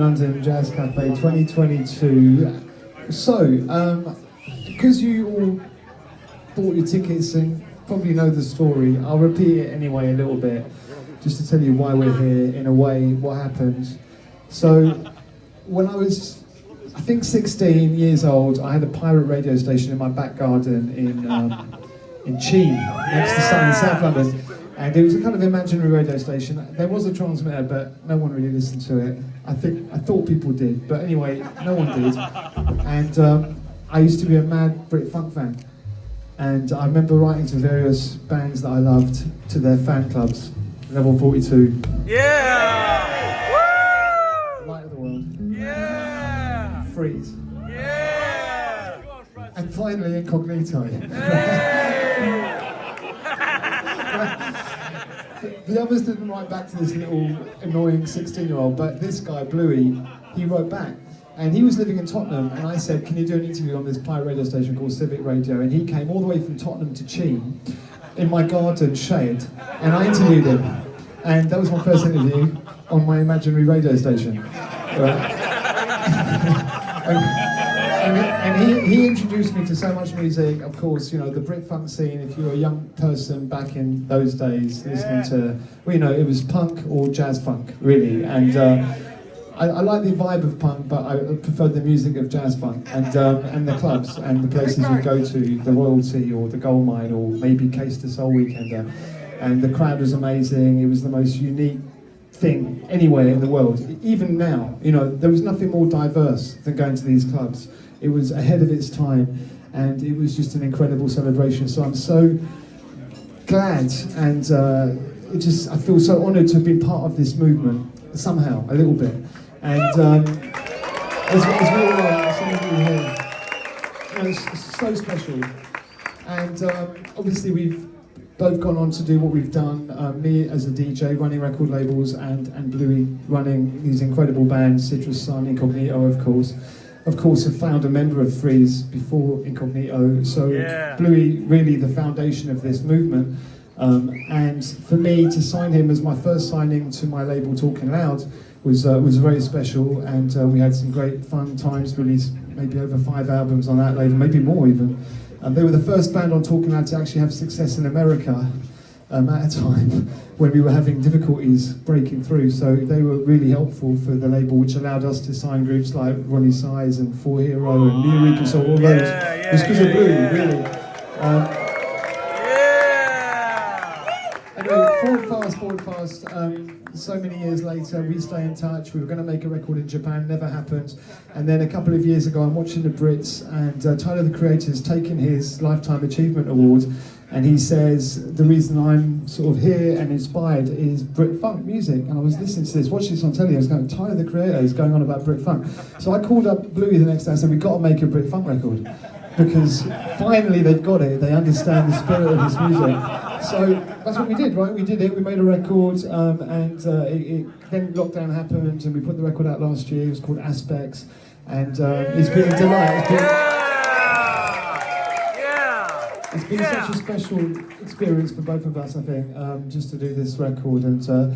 London Jazz Cafe 2022. So, because you all bought your tickets and probably know the story, I'll repeat it anyway a little bit, just to tell you why we're here, in a way, what happened. So, when I was, I think 16 years old, I had a pirate radio station in my back garden in Cheam, next to South London. And it was a kind of imaginary radio station. There was a transmitter, but no one really listened to it. I thought people did, but anyway, no one did. And I used to be a mad Brit funk fan. And I remember writing to various bands that I loved to their fan clubs. Level 42. Yeah! Woo! Light of the World. Yeah! Freeze. Yeah! And finally, Incognito. The others didn't write back to this little annoying 16-year-old, but this guy, Bluey, he wrote back. And he was living in Tottenham, and I said, can you do an interview on this pirate radio station called Civic Radio? And he came all the way from Tottenham to Cheam, in my garden shade, and I interviewed him. And that was my first interview on my imaginary radio station. And he introduced me to so much music, of course, you know, the Brit funk scene. If you were a young person back in those days listening to, well, you know, it was punk or jazz funk, really. And I like the vibe of punk, but I preferred the music of jazz funk and the clubs and the places you go to, the Royalty or the Gold Mine or maybe Case to Soul Weekender. And the crowd was amazing. It was the most unique thing anywhere in the world. Even now, you know, there was nothing more diverse than going to these clubs. It was ahead of its time, and it was just an incredible celebration. So I'm so glad, and I feel so honoured to have been part of this movement somehow, a little bit. And as we all know, some of you here, you know, it's so special. And obviously we've both gone on to do what we've done, me as a DJ running record labels and Bluey running these incredible bands, Citrus Sun, Incognito of course a founder member of Freeze before Incognito, so yeah. Bluey really the foundation of this movement, and for me to sign him as my first signing to my label Talking Loud was very special, and we had some great fun times, released maybe over 5 albums on that label, maybe more even. They were the first band on Talking Loud to actually have success in America at a time when we were having difficulties breaking through. So they were really helpful for the label, which allowed us to sign groups like Ronnie Size and Four Hero and New Reaper, so all those. It was because of Bluey, really. Anyway, forward fast. So many years later, we stay in touch. We were going to make a record in Japan, never happened. And then a couple of years ago, I'm watching the Brits, and Tyler, the Creator's taken his Lifetime Achievement Award, and he says, the reason I'm sort of here and inspired is Brit funk music. And I was listening to this, watching this on telly, I was going, Tyler, the Creator is going on about Brit funk. So I called up Bluey the next day and said, we've got to make a Brit funk record. Because finally they've got it, they understand the spirit of this music. So that's what we did, right? We did it, we made a record, and then lockdown happened, and we put the record out last year. It was called Aspects, and it's been a delight. It's been such a special experience for both of us, I think, just to do this record and to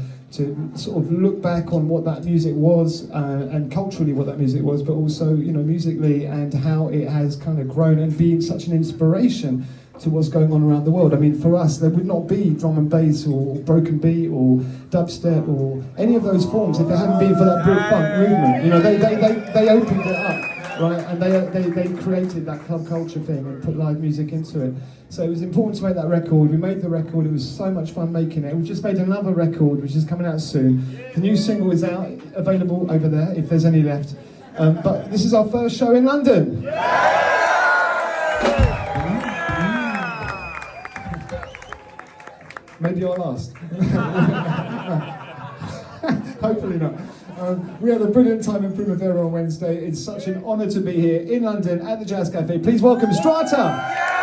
sort of look back on what that music was and culturally what that music was, but also, you know, musically and how it has kind of grown and been such an inspiration to what's going on around the world. I mean, for us, there would not be drum and bass or broken beat or dubstep or any of those forms if it hadn't been for that Brit funk movement. You know, they opened it up, right? And they created that club culture thing and put live music into it. So it was important to make that record. We made the record. It was so much fun making it. We've just made another record, which is coming out soon. The new single is out, available over there, if there's any left. But this is our first show in London. Maybe our last. Hopefully not. We had a brilliant time in Primavera on Wednesday. It's such an honour to be here in London at the Jazz Cafe. Please welcome STR4TA.